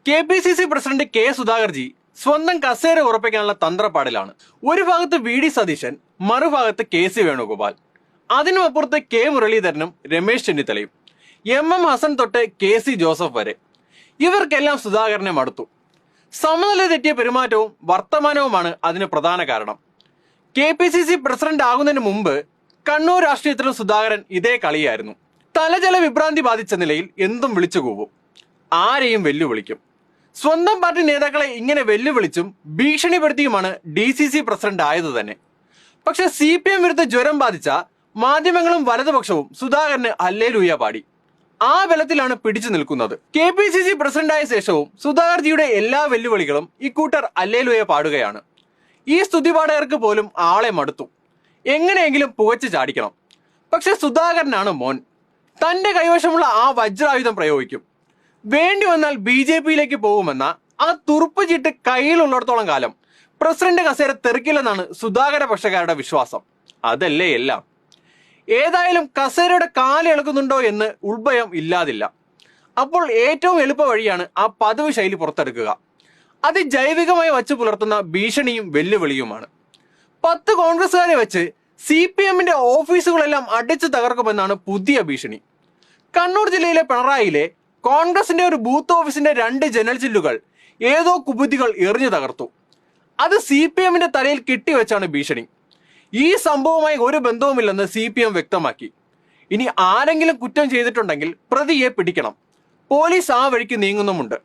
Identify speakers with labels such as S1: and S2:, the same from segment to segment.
S1: KPCC president K Sudhakarji സ്വന്തം കസേര ഉറപ്പിക്കാനുള്ള തന്ത്രപ്പാടിലാണ്. ഒരു ഭാഗത്ത് VD സതീശൻ, മറുഭാഗത്ത് KC വേണുഗോപാൽ, അതിനുമപ്പുറത്ത് K മുരളീധരനും രമേശ് ചെന്നിത്തലയും, MM ഹസൻ തൊട്ട് KC ജോസഫ് വരെ. ഇവർക്കെല്ലാം സുധാകരനെ മടുത്തു. സമനില തെറ്റിയ പെരുമാറ്റവും വർത്തമാനവുമാണ് അതിന് പ്രധാന കാരണം. KPCC പ്രസിഡന്റ് ആകുന്നതിന് മുമ്പ് കണ്ണൂർ രാഷ്ട്രീയത്തിലും സുധാകരൻ ഇതേ കളിയായിരുന്നു. തലജല വിഭ്രാന്തി ബാധിച്ച നിലയിൽ എന്തും വിളിച്ചു കൂവും, ആരെയും വെല്ലുവിളിക്കും. സ്വന്തം പാർട്ടി നേതാക്കളെ ഇങ്ങനെ വെല്ലുവിളിച്ചും ഭീഷണിപ്പെടുത്തിയുമാണ് DCC പ്രസിഡന്റ് ആയത് തന്നെ. പക്ഷെ CPM വിരുദ്ധ ജ്വരം ബാധിച്ച മാധ്യമങ്ങളും വലതുപക്ഷവും സുധാകരന് ഹല്ലേലൂയ പാടി. ആ ബലത്തിലാണ് പിടിച്ചു നിൽക്കുന്നത്. KPCC പ്രസിഡന്റായ ശേഷവും സുധാകർജിയുടെ എല്ലാ വെല്ലുവിളികളും ഇക്കൂട്ടർ ഹല്ലേലൂയ പാടുകയാണ്. ഈ സ്തുതിപാഠകർക്ക് പോലും ആളെ മടുത്തു. എങ്ങനെയെങ്കിലും പുകച്ചു ചാടിക്കണം. പക്ഷെ സുധാകരനാണ് മോൻ. തന്റെ കൈവശമുള്ള ആ വജ്രായുധം പ്രയോഗിക്കും. വേണ്ടി വന്നാൽ BJPയിലേക്ക് പോകുമെന്ന ആ തുറുപ്പ് ചീട്ട് കയ്യിലുള്ളിടത്തോളം കാലം പ്രസിഡന്റ് കസേര തെറിക്കില്ലെന്നാണ് സുധാകര പക്ഷക്കാരുടെ വിശ്വാസം. അതല്ലേ എല്ലാം. ഏതായാലും കസേരയുടെ കാലിളക്കുന്നുണ്ടോ എന്ന് ഉൾഭയം ഇല്ലാതില്ല. അപ്പോൾ ഏറ്റവും എളുപ്പ വഴിയാണ് ആ പതിവ് ശൈലി പുറത്തെടുക്കുക. അത് ജൈവികമായി വച്ചു പുലർത്തുന്ന ഭീഷണിയും വെല്ലുവിളിയുമാണ്. 10 കോൺഗ്രസുകാരെ വെച്ച് CPMന്റെ ഓഫീസുകളെല്ലാം അടിച്ചു തകർക്കുമെന്നാണ് പുതിയ ഭീഷണി. കണ്ണൂർ ജില്ലയിലെ പിണറായിയിലെ കോൺഗ്രസിന്റെ ഒരു ബൂത്ത് ഓഫീസിന്റെ 2 ജനൽ ചില്ലുകൾ ഏതോ കുബുദ്ധികൾ എറിഞ്ഞു തകർത്തു. അത് CPMന്റെ തലയിൽ കെട്ടിവെച്ചാണ് ഭീഷണി. ഈ സംഭവവുമായി ഒരു ബന്ധവുമില്ലെന്ന് CPM വ്യക്തമാക്കി. ഇനി ആരെങ്കിലും കുറ്റം ചെയ്തിട്ടുണ്ടെങ്കിൽ പ്രതിയെ പിടിക്കണം. പോലീസ് ആ വഴിക്ക് നീങ്ങുന്നുമുണ്ട്.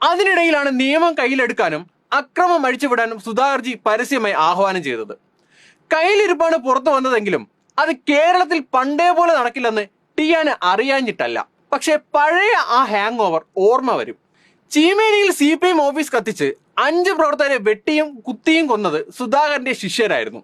S1: അതിനിടയിലാണ് നിയമം കയ്യിലെടുക്കാനും അക്രമം അഴിച്ചുവിടാനും സുധാകർജി പരസ്യമായി ആഹ്വാനം ചെയ്തത്. കയ്യിലിരുപ്പാണ് പുറത്തു വന്നതെങ്കിലും അത് കേരളത്തിൽ പണ്ടേ പോലെ നടക്കില്ലെന്ന് ടിയാന് അറിയാഞ്ഞിട്ടല്ല. പക്ഷെ പഴയ ആ ഹാങ് ഓവർ ഓർമ്മ വരും. ചീമേനിയിൽ CPM ഓഫീസ് കത്തിച്ച് 5 പ്രവർത്തകരെ വെട്ടിയും കുത്തിയും കൊന്നത് സുധാകരന്റെ ശിഷ്യരായിരുന്നു.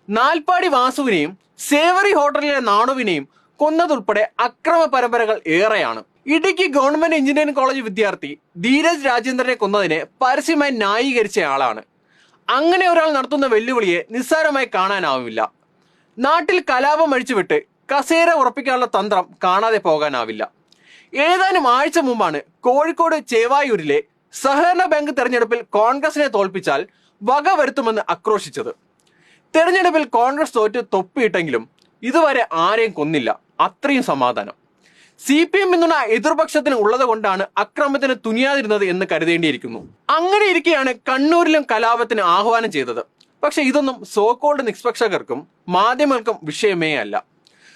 S1: നാൽപ്പാടി വാസുവിനെയും സേവറി ഹോട്ടലിലെ നാണുവിനെയും കൊന്നതുൾപ്പെടെ അക്രമ പരമ്പരകൾ ഏറെയാണ്. ഇടുക്കി ഗവൺമെന്റ് എഞ്ചിനീയറിംഗ് കോളേജ് വിദ്യാർത്ഥി ധീരജ് രാജേന്ദ്രനെ കൊന്നതിനെ പരസ്യമായി ന്യായീകരിച്ച ആളാണ്. അങ്ങനെ ഒരാൾ നടത്തുന്ന വെല്ലുവിളിയെ നിസ്സാരമായി കാണാനാവില്ല. നാട്ടിൽ കലാപം അഴിച്ചുവിട്ട് കസേര ഉറപ്പിക്കാനുള്ള തന്ത്രം കാണാതെ പോകാനാവില്ല. ഏതാനും ആഴ്ച മുമ്പാണ് കോഴിക്കോട് ചേവായൂരിലെ സഹകരണ ബാങ്ക് തെരഞ്ഞെടുപ്പിൽ കോൺഗ്രസിനെ തോൽപ്പിച്ചാൽ വക വരുത്തുമെന്ന് ആക്രോശിച്ചത്. തെരഞ്ഞെടുപ്പിൽ കോൺഗ്രസ് തോറ്റ് തൊപ്പിയിട്ടെങ്കിലും ഇതുവരെ ആരെയും കൊന്നില്ല. അത്രയും സമാധാനം. CPM പിന്തുണ എതിർപക്ഷത്തിന് ഉള്ളത് കൊണ്ടാണ് അക്രമത്തിന് തുനിയാതിരുന്നത് എന്ന് കരുതേണ്ടിയിരിക്കുന്നു. അങ്ങനെ ഇരിക്കെയാണ് കണ്ണൂരിലും കലാപത്തിന് ആഹ്വാനം ചെയ്തത്. പക്ഷെ ഇതൊന്നും സോക്കോൾഡ് നിഷ്പക്ഷകർക്കും മാധ്യമങ്ങൾക്കും വിഷയമേ അല്ല.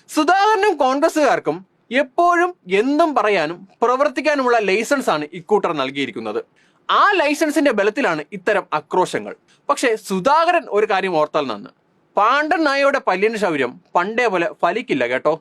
S1: സുധാകരനും കോൺഗ്രസുകാർക്കും എപ്പോഴും എന്തും പറയാനും പ്രവർത്തിക്കാനുമുള്ള ലൈസൻസ് ആണ് ഇക്കൂട്ടർ നൽകിയിരിക്കുന്നത്. ആ ലൈസൻസിന്റെ ബലത്തിലാണ് ഇത്തരം ആക്രോശങ്ങൾ. പക്ഷെ സുധാകരൻ ഒരു കാര്യം ഓർത്താൽ നന്ന്, പാണ്ഡൻ നായയുടെ പല്ലിന് ശൗര്യം പണ്ടേ പോലെ ഫലിക്കില്ല കേട്ടോ.